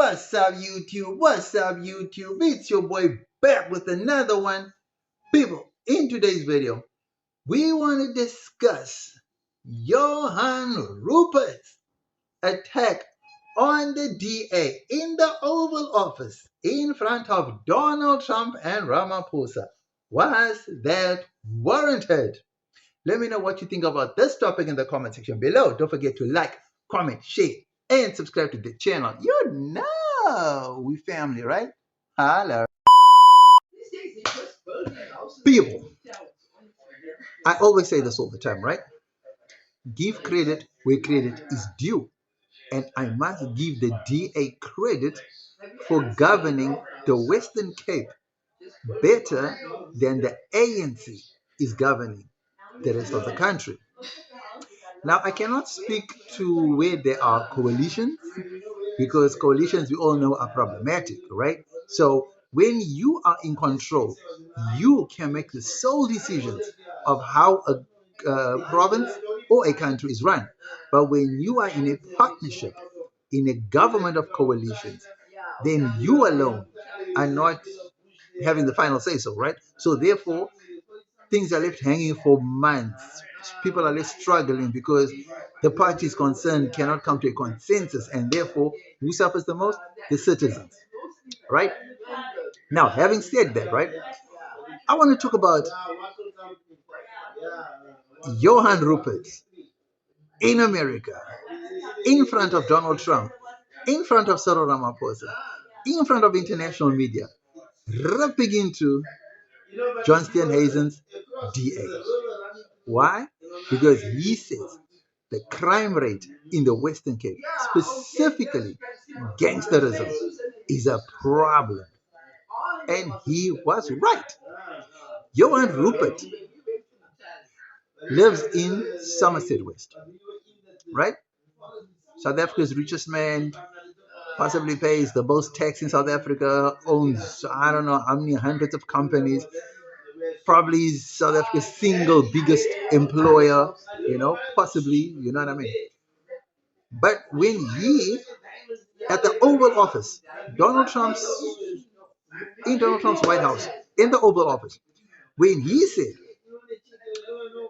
What's up, YouTube? What's up, YouTube? It's your boy back with another one. People, in today's video, we want to discuss Johan Rupert's attack on the DA in the Oval Office in front of Donald Trump and Ramaphosa. Was that warranted? Let me know what you think about this topic in the comment section below. Don't forget to like, comment, share, and subscribe to the channel. You know we family, right? Hello. People, I always say this all the time, right? Give credit where credit is due. And I must give the DA credit for governing the Western Cape better than the ANC is governing the rest of the country. Now, I cannot speak to where there are coalitions because coalitions, we all know, are problematic, right? So when you are in control, you can make the sole decisions of how a province or a country is run. But when you are in a partnership, in a government of coalitions, then you alone are not having the final say so, right? So therefore, things are left hanging for months. People are left struggling because the parties concerned cannot come to a consensus, and therefore, who suffers the most? The citizens, right? Now, having said that, right, I want to talk about Johan Rupert in America, in front of Donald Trump, in front of Cyril Ramaphosa, in front of international media, ripping into John Steenhuisen's DA. Why? Because he says the crime rate in the Western Cape, specifically gangsterism, is a problem. And he was right. Johan Rupert lives in Somerset West, right? South Africa's richest man, possibly pays the most tax in South Africa, owns I don't know how many hundreds of companies, probably is South Africa's single biggest employer, possibly, you know what I mean? But when he, at the Oval Office, Donald Trump's, in Donald Trump's White House, in the Oval Office, when he said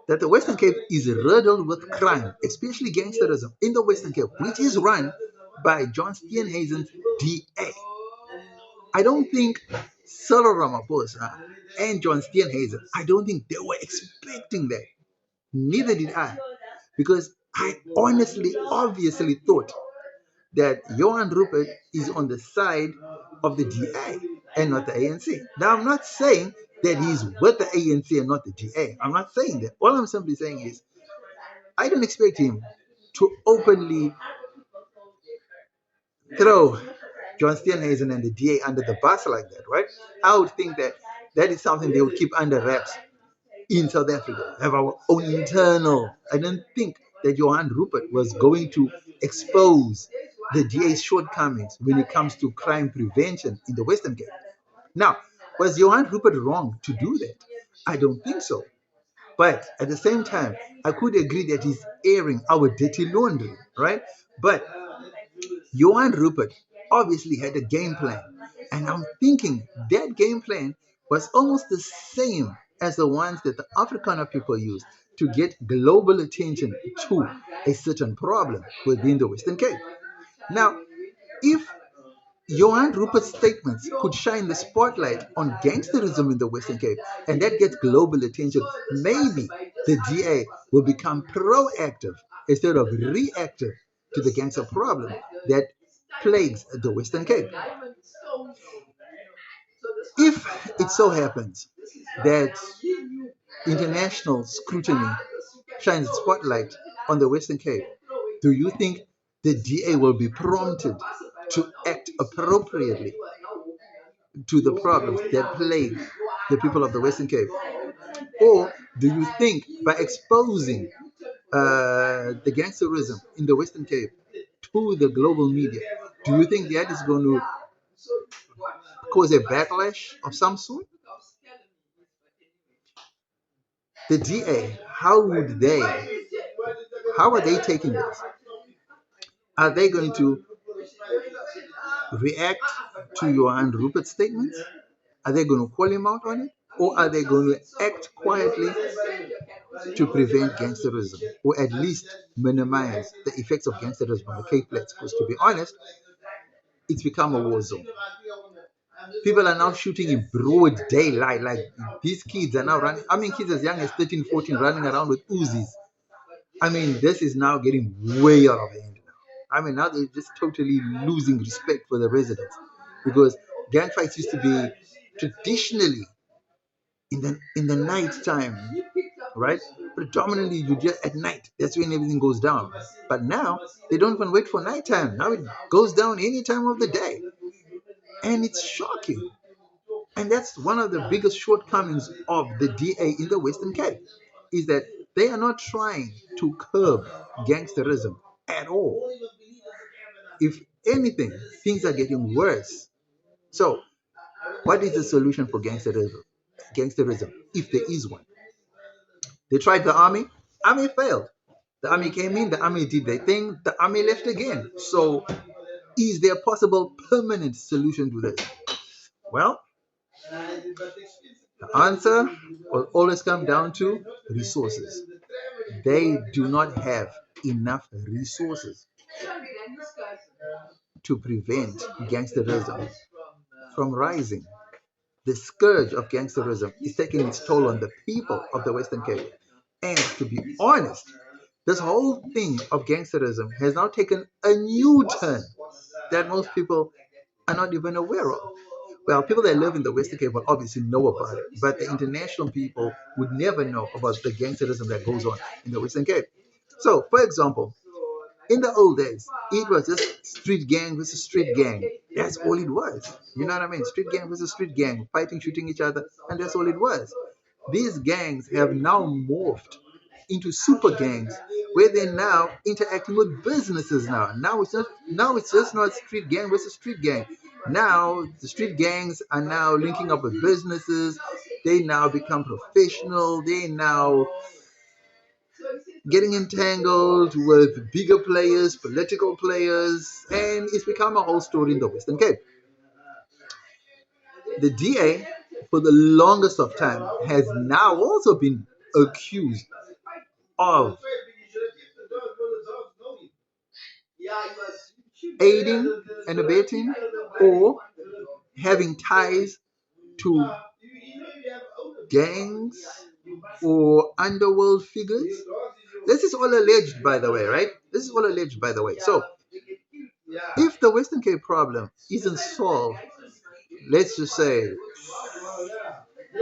that the Western Cape is riddled with crime, especially gangsterism in the Western Cape, which is run by John Steenhuisen's DA. I don't think Cyril Ramaphosa and John Steenhuisen, I don't think they were expecting that. Neither did I. Because I honestly, obviously thought that Johan Rupert is on the side of the DA and not the ANC. Now, I'm not saying that he's with the ANC and not the DA. I'm not saying that. All I'm simply saying is I don't expect him to openly throw John Steenhuisen and the DA under the bus like that, right? I would think that that is something they would keep under wraps in South Africa, have our own internal. I don't think that Johan Rupert was going to expose the DA's shortcomings when it comes to crime prevention in the Western Cape. Now, was Johan Rupert wrong to do that? I don't think so. But at the same time, I could agree that he's airing our dirty laundry, right? But Johan Rupert obviously had a game plan. And I'm thinking that game plan was almost the same as the ones that the Afrikaner people used to get global attention to a certain problem within the Western Cape. Now, if Johan Rupert's statements could shine the spotlight on gangsterism in the Western Cape, and that gets global attention, maybe the DA will become proactive instead of reactive to the gangster problem that plagues the Western Cape. If it so happens that international scrutiny shines a spotlight on the Western Cape, do you think the DA will be prompted to act appropriately to the problems that plague the people of the Western Cape? Or do you think by exposing the gangsterism in the Western Cape to the global media, do you think that is going to cause a backlash of some sort? The DA, how are they taking this? Are they going to react to Johan Rupert's statements? Are they going to call him out on it? Or are they going to act quietly to prevent gangsterism, or at least minimize the effects of gangsterism on the Cape Flats? Because to be honest, it's become a war zone. People are now shooting in broad daylight. Like these kids are now running. I mean, kids as young as 13, 14 running around with Uzis. I mean, this is now getting way out of hand now. I mean, now they're just totally losing respect for the residents, because gang fights used to be traditionally in the night time, right? Predominantly, you just at night. That's when everything goes down. But now they don't even wait for nighttime. Now it goes down any time of the day, and it's shocking. And that's one of the biggest shortcomings of the DA in the Western Cape, is that they are not trying to curb gangsterism at all. If anything, things are getting worse. So, what is the solution for gangsterism? Gangsterism, if there is one. They tried the army failed. The army came in, the army did their thing, the army left again. So, is there a possible permanent solution to this? Well, the answer will always come down to resources. They do not have enough resources to prevent gangsterism from rising. The scourge of gangsterism is taking its toll on the people of the Western Cape. And to be honest, this whole thing of gangsterism has now taken a new turn that most people are not even aware of. Well, people that live in the Western Cape will obviously know about it, but the international people would never know about the gangsterism that goes on in the Western Cape. So, for example, in the old days, it was just street gang versus street gang. That's all it was. You know what I mean? Street gang versus street gang, fighting, shooting each other, and that's all it was. These gangs have now morphed into super gangs, where they're now interacting with businesses now. Now it's just not street gang versus street gang. Now the street gangs are now linking up with businesses. They now become professional. They now getting entangled with bigger players, political players, and it's become a whole story in the Western Cape. The DA, for the longest of time, has now also been accused of aiding and abetting or having ties to gangs or underworld figures. This is all alleged, by the way, right? This is all alleged, by the way. So, if the Western Cape problem isn't solved, let's just say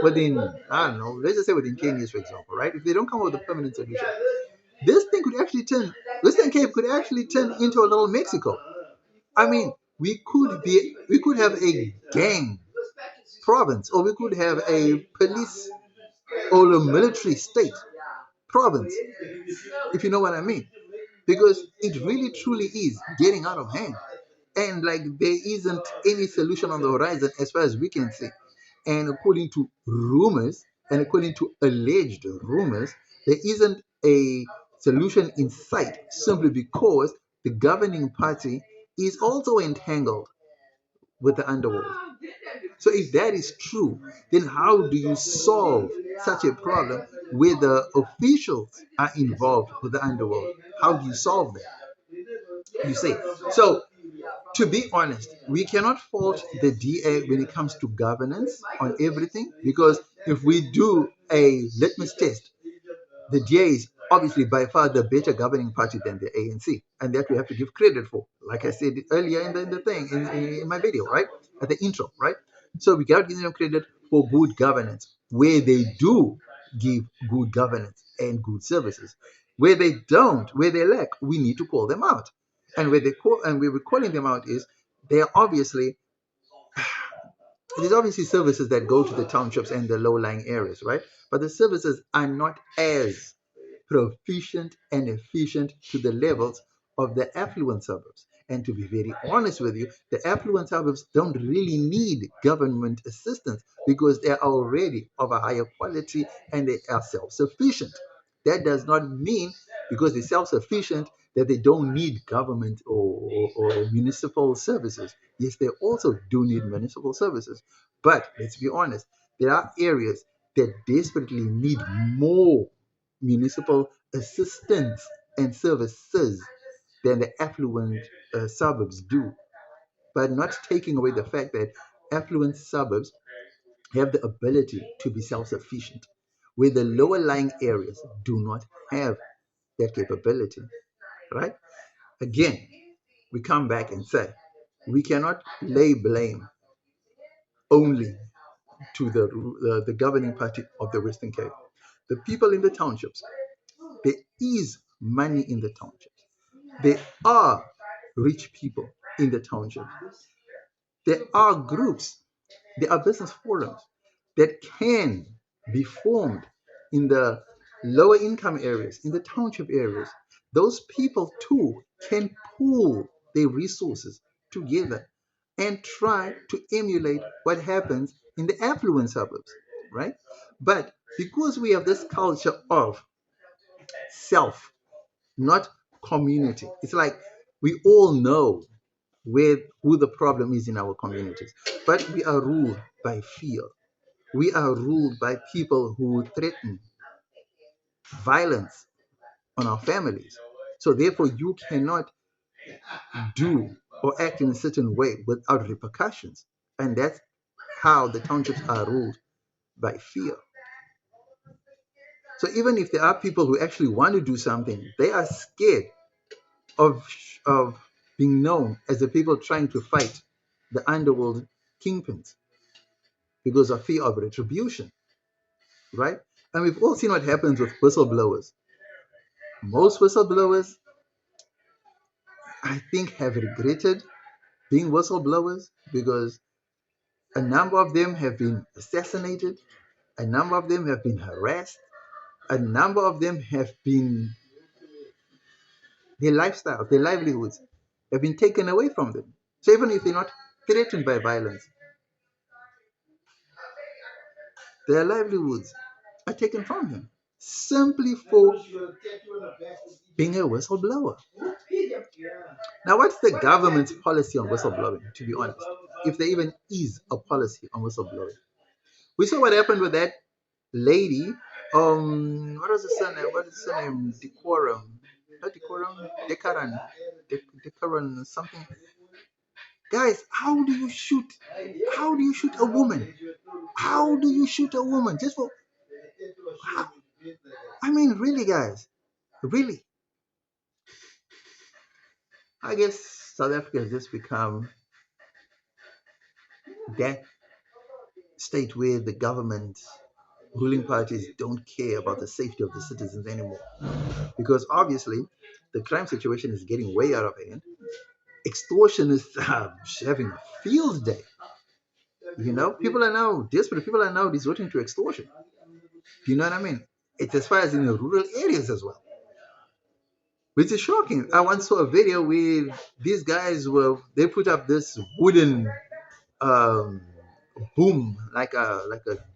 within, I don't know, let's just say within 10 years, for example, right? If they don't come up with a permanent solution, this thing could actually turn, Western Cape could actually turn into a little Mexico. I mean, we could have a gang province, or we could have a police or a military state province, if you know what I mean. Because it really truly is getting out of hand. And like there isn't any solution on the horizon as far as we can see. And according to rumors, and according to alleged rumors, there isn't a solution in sight, simply because the governing party is also entangled with the underworld. So if that is true, then how do you solve such a problem where the officials are involved with the underworld? How do you solve that? You see. So to be honest, we cannot fault the DA when it comes to governance on everything, because if we do a litmus test, the DA is obviously by far the better governing party than the ANC, and that we have to give credit for. Like I said earlier in the thing in my video, right, at the intro, right. So we got to give them credit for good governance where they do give good governance and good services. Where they don't, where they lack, we need to call them out. And where we're calling them out is they are obviously there's obviously services that go to the townships and the low-lying areas, right? But the services are not as proficient and efficient to the levels of the affluent suburbs. And to be very honest with you, the affluent suburbs don't really need government assistance because they are already of a higher quality and they are self-sufficient. that does not mean because they're self-sufficient that they don't need government or municipal services. Yes, they also do need municipal services. But let's be honest, there are areas that desperately need more municipal assistance and services than the affluent suburbs do. But not taking away the fact that affluent suburbs have the ability to be self sufficient, where the lower lying areas do not have that capability, right? Again, we come back and say we cannot lay blame only to the governing party of the Western Cape. The people in the townships, there is money in the townships. There are rich people in the townships. There are groups, there are business forums that can be formed in the lower income areas, in the township areas. Those people too can pool their resources together and try to emulate what happens in the affluent suburbs, right? But because we have this culture of self, not community, it's like we all know who the problem is in our communities. But we are ruled by fear. We are ruled by people who threaten violence on our families. So therefore, you cannot do or act in a certain way without repercussions. And that's how the townships are ruled, by fear. So even if there are people who actually want to do something, they are scared of being known as the people trying to fight the underworld kingpins because of fear of retribution, right? And we've all seen what happens with whistleblowers. Most whistleblowers, I think, have regretted being whistleblowers because a number of them have been assassinated, a number of them have been harassed, a number of them have been, their lifestyle, their livelihoods have been taken away from them. So even if they're not threatened by violence, their livelihoods are taken from them simply for being a whistleblower. Now, what's the government's policy on whistleblowing, to be honest? If there even is a policy on whistleblowing. We saw what happened with that lady. What was the surname? What is the surname? Decorum. Not decorum. Decaran. Decaran something. Guys, how do you shoot? How do you shoot a woman? How do you shoot a woman? Just for. How? I mean, really, guys. Really. I guess South Africa has just become that state where the government, ruling parties don't care about the safety of the citizens anymore. Because obviously, the crime situation is getting way out of hand. Extortion is having a field day. You know, people are now desperate. People are now resorting to extortion. You know what I mean? It's as far as in the rural areas as well, which is shocking. I once saw a video where these guys they put up this wooden um, boom, like a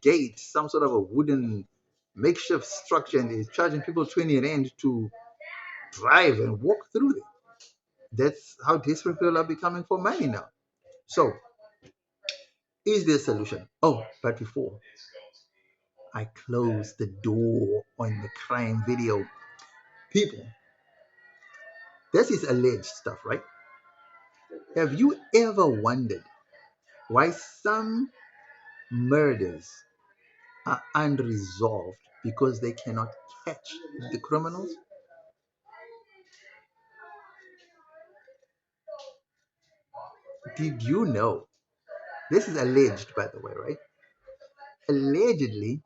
gate, some sort of a wooden makeshift structure, and they're charging people 20 rand to drive and walk through it. That's how desperate people are becoming for money now. So, is there a solution? Oh, but before I close the door on the crime video, people, this is alleged stuff, right? Have you ever wondered why some murders are unresolved because they cannot catch the criminals? Did you know? This is alleged, by the way, right? Allegedly,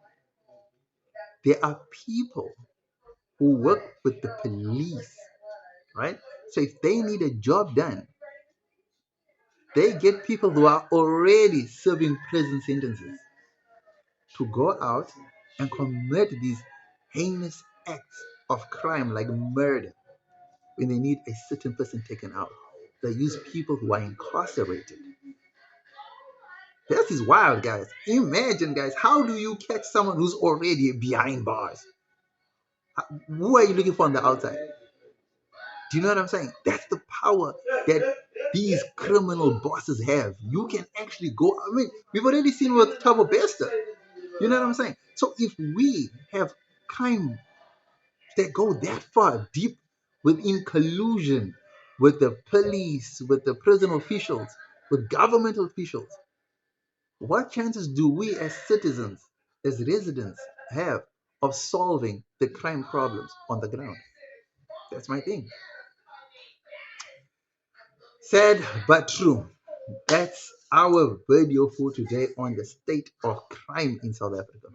there are people who work with the police, right? So if they need a job done, they get people who are already serving prison sentences to go out and commit these heinous acts of crime like murder when they need a certain person taken out. They use people who are incarcerated. This is wild, guys. Imagine, guys, how do you catch someone who's already behind bars? Who are you looking for on the outside? Do you know what I'm saying? That's the power that these criminal bosses have. You can actually go. I mean, we've already seen with Tabo Bester. You know what I'm saying? So if we have crime that go that far deep within collusion with the police, with the prison officials, with government officials, what chances do we as citizens, as residents, have of solving the crime problems on the ground? That's my thing. Sad but true. That's our video for today on the state of crime in South Africa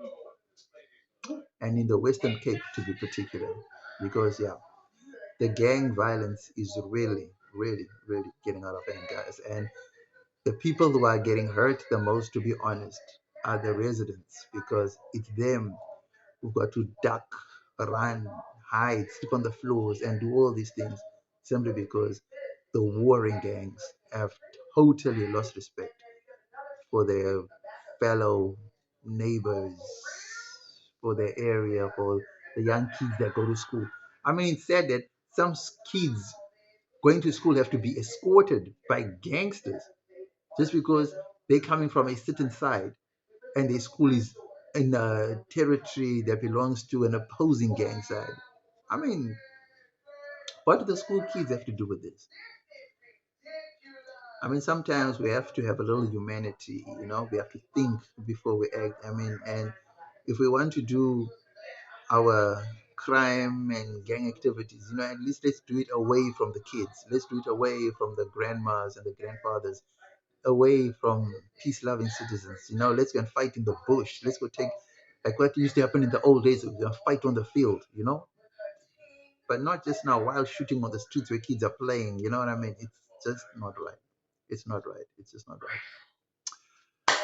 and in the Western Cape to be particular. Because, yeah, the gang violence is really, really, really getting out of hand, guys. And the people who are getting hurt the most, to be honest, are the residents because it's them who've got to duck, run, hide, sleep on the floors, and do all these things simply because the warring gangs have totally lost respect for their fellow neighbors, for their area, for the young kids that go to school. I mean, it's said that some kids going to school have to be escorted by gangsters just because they're coming from a certain side and their school is in a territory that belongs to an opposing gang side. I mean, what do the school kids have to do with this? I mean, sometimes we have to have a little humanity, you know, we have to think before we act. I mean, and if we want to do our crime and gang activities, you know, at least let's do it away from the kids. Let's do it away from the grandmas and the grandfathers, away from peace loving citizens. You know, let's go and fight in the bush. Let's go take, like what used to happen in the old days, we fight on the field, you know, but not just now while shooting on the streets where kids are playing. You know what I mean? It's just not right. It's not right. It's just not right.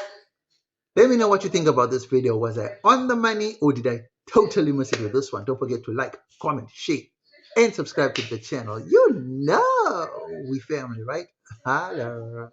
Let me know what you think about this video. Was I on the money or did I totally miss it with this one? Don't forget to like, comment, share, and subscribe to the channel. You know we family, right? Hello.